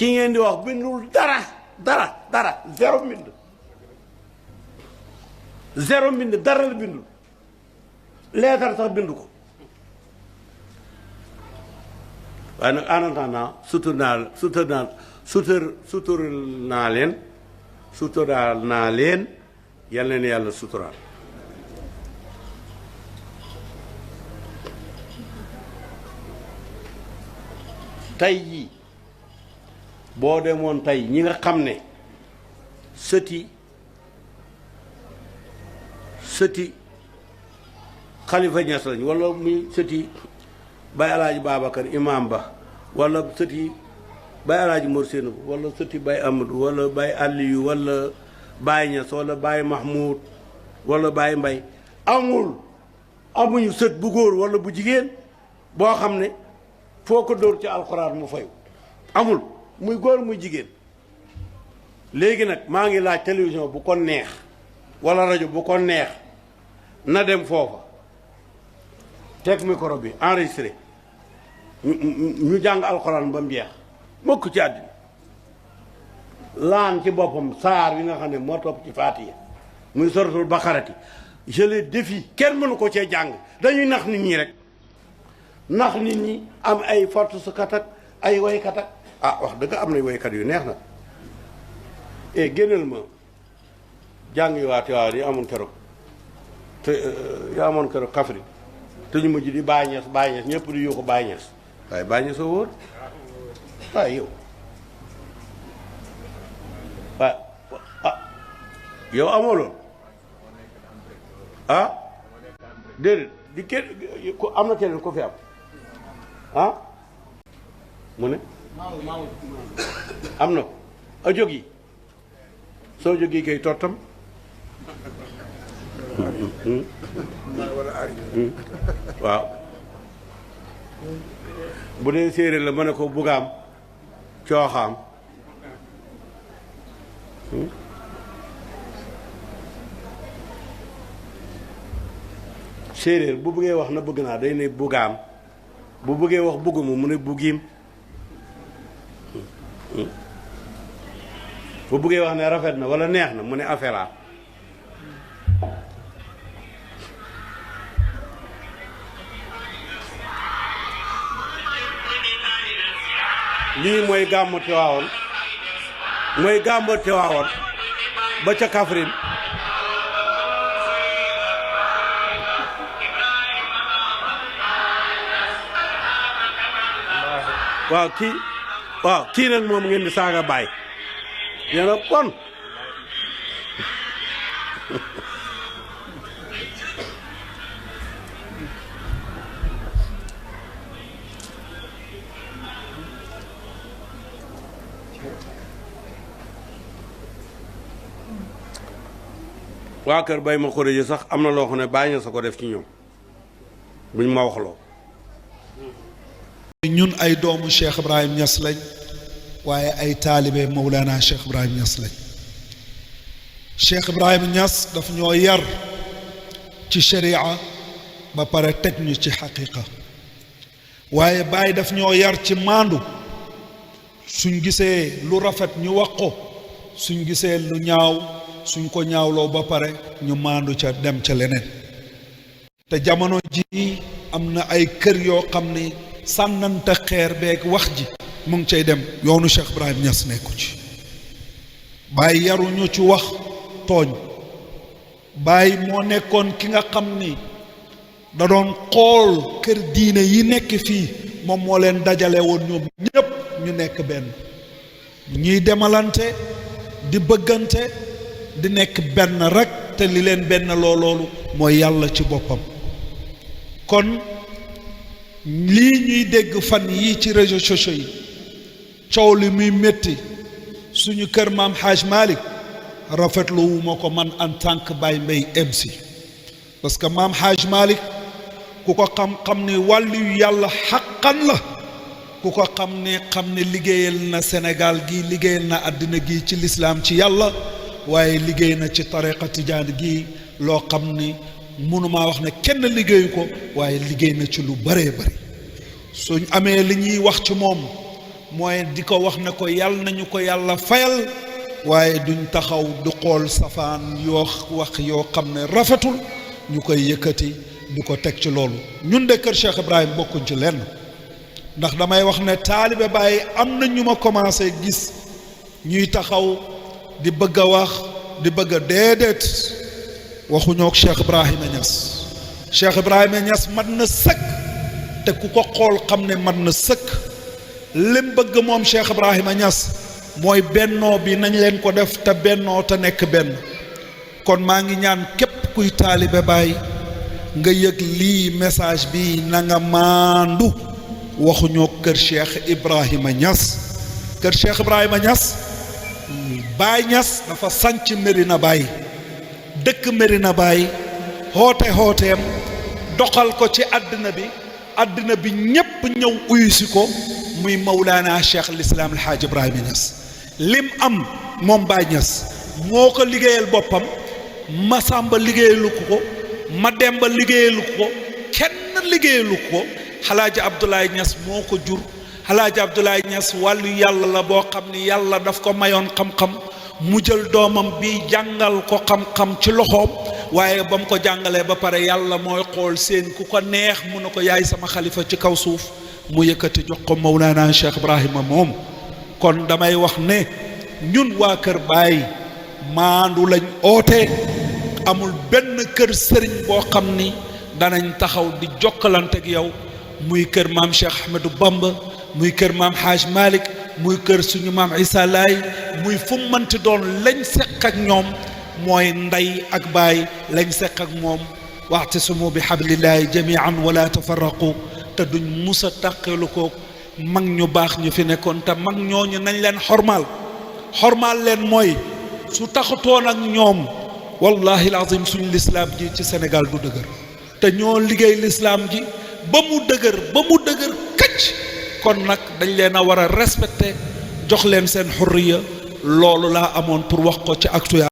ki ngeen di wax bindul dara zéro mbind dara la bindul leetar sax bindu ko waaye nag en attendant suturaal naa leen yal na yàlla suturaal tey jii boo demoon tey ñi nga xam ne sëti Xalifa Ñas lañ wala muy sëti Baye Alaaji Babacar imam ba wala sëti Baye Alaaji Mor Sénou wala sëti Baye Amadou wala Baye Aliyu wala Baye Ñas wala Baye Mahmoud wala Baye Mbay amuñu sët bu góor wala bu jigéen boo xam ne foo ko dóor ci alxuraan mu fayu amul muy góor muy jigéen léegi nag maa ngi laaj télévision bu ko neex wala rajo bu ko neex na dem foofa teg micro bi enregistré ñu jàng alxuraan ba mu jeex mokk ci àddina laan ci boppam saar bi nga xam ne moo topp ci Faatiha muy suratul Baqarati je le défie kenn mënu ko cee jàng dañuy nax nit ñi rek nax nit ñi am ay fortukat ak ay woykat ak wax dëgg am na woykat yu neex na génneel ma jàngi waati waaw yi amoon keroog te yaa amoon keroog Kaffrine te ñu mujj di Baay Ñas ñëpp di yuuxu Baay Ñas waaye Baay Ñas a wóor waaye yow waaye yow amoo loolu déedéet di kenn am na keneen ko fi am mu ne am na ko a jóg yi soo jógee kay tottam waaw bu dee séeréer la ma ne ko bugaam cooxaam séeréer bu bëggee wax na bëgg naa day ne bugaam bu bëggee wax bëgguma mu ne bugiim bu bëggee wax ne rafet na wala neex na mu ne affaire lii mooy gàmmu Tiwaawoon ba ca Kaffrine waaw kii nag moom ngeen di saaga baay yéen a bon waa kër bay ma xuré sax am na loo xam ne bàyyi na sa ko def ci ñoom buñ ma waxloo ñun ay doomu Cheikh Ibrahim Niass lañ waaye ay taalibe Mawlana Cheikh Ibrahim Niass lañ Cheikh Ibrahim Niass daf ñoo yar ci sharia ba pare teg ñu ci xaqiqa waaye Baay daf ñoo yar ci maandu suñ gisee lu rafet ñu wax ko suñ gisee lu ñaaw suñ ko ñaawloo ba pare ñu maandu ca dem ca leneen te jamono ji am na ay kër yoo xam ni sànnante xeer beeg wax ji mu ngi cay dem yoonu Cheikh Ibrahim Niass nekku ci Baay yaruñu ci wax tooñ Baay moo nekkoon ki nga xam ni da doon xool kër diine yi nekk fii moom moo leen dajale woon ñoom ñépp ñu nekk benn ñuy demalante di bëggante di nekk benn rek te li leen benn loolu mooy yàlla ci boppam kon lii ñuy dégg fan yii ci réseaux sociaux yi coow li muy métti suñu kër maam Haj Malick rafetlu wu ma ko man en tant que Baye Mbaye MC parce que maam Haj Malick ku ko xam ne wàllu yu yàlla xaqan la ku ko xam ne liggéeyal na Sénégal gi liggéeyal na àddina gi ci lislaam ci yàlla waaye liggéey na ci tariqa tijaan gi loo xam ni mënumaa wax ne kenn liggéeyu ko waaye liggéey na ci lu bëree bëri suñ amee li ñuy wax ci moom mooy di ko wax ne ko yàlla nañu ko yàlla fayal waaye duñ taxaw du xool safaan yoo wax yoo xam ne rafetul ñu koy yëkkati di ko teg ci loolu. ñun de kër Cheikh Ibrahim bokkuñ ci lenn ndax damay wax ne taalibe Baay am na ñu ma commencé gis ñuy taxaw di bëgg a wax di bëgg a déedéet waxuñoo ak Cheikh Ibrahima Niass. Cheikh Ibrahima Niass mat na sëkk te ku ko xool xam ne mat na sëkk lim bëgg moom Cheikh Ibrahima Niass mooy bennoo bi nañ leen ko def te bennoo te nekk benn. kon maa ngi ñaan képp kuy taalibe Baay nga yëg lii message bi na nga maandu waxuñoo kër Cheikh Ibrahima Niass. kër Cheikh Ibrahima Niass Baay Niass dafa sanc Medina Baay dëkk Medina Baay xooteem doxal ko ci àddina bi ñépp ñëw uyusi ko muy Mawlaana Cheikh l'Islam El Hadj Ibrahima Niass. lim am moom Baay Niass moo ko liggéeyal boppam, Masamba liggéeyalu ko, Mademba liggéeyalu ko, kenn liggéeyalu ko. Alaaji Abdoulaye Niass moo ko jur. Alaaji Abdoulaye Niass wàllu yàlla la boo xam ni yàlla daf ko mayoon xam-xam mu jël doomam bi jàngal ko xam-xam ci loxoom. waaye ba mu ko jàngalee ba pare yàlla mooy xool seen ku ko neex mu ne ko yaay sama xalifa ci kaw suuf mu yëkkati jox ko Mawlaana Cheikh Ibrahima moom. kon damay wax ne ñun waa Kër Baay maandu lañ oote, amul benn kër sëriñ boo xam ni danañ taxaw di jokkalante ak yow, muy kër maam Cheikh Ahmadou Bamba, muy kër maam Haj Malick, muy kër suñu maam Issa Laay, muy fu mu mënti doon lañ seq ak ñoom mooy ndey ak baay lañ seq ak moom. wa'tasimu bi hablillahi jami'an wala tafarraqu, te duñ musa tàqeelu ko mag ñu baax ñu fi nekkoon. te mag ñooñu nañ leen xormaal leen mooy su taxutoon ak ñoom wallahi alazim suñu lislaam ji ci Sénégal du dëgër, te ñoo liggéey lislaam ji ba mu dëgër këcc. kon nag dañ leen a war a respecté, jox leen seen xurriya. loolu laa amoon pour wax ko ci actu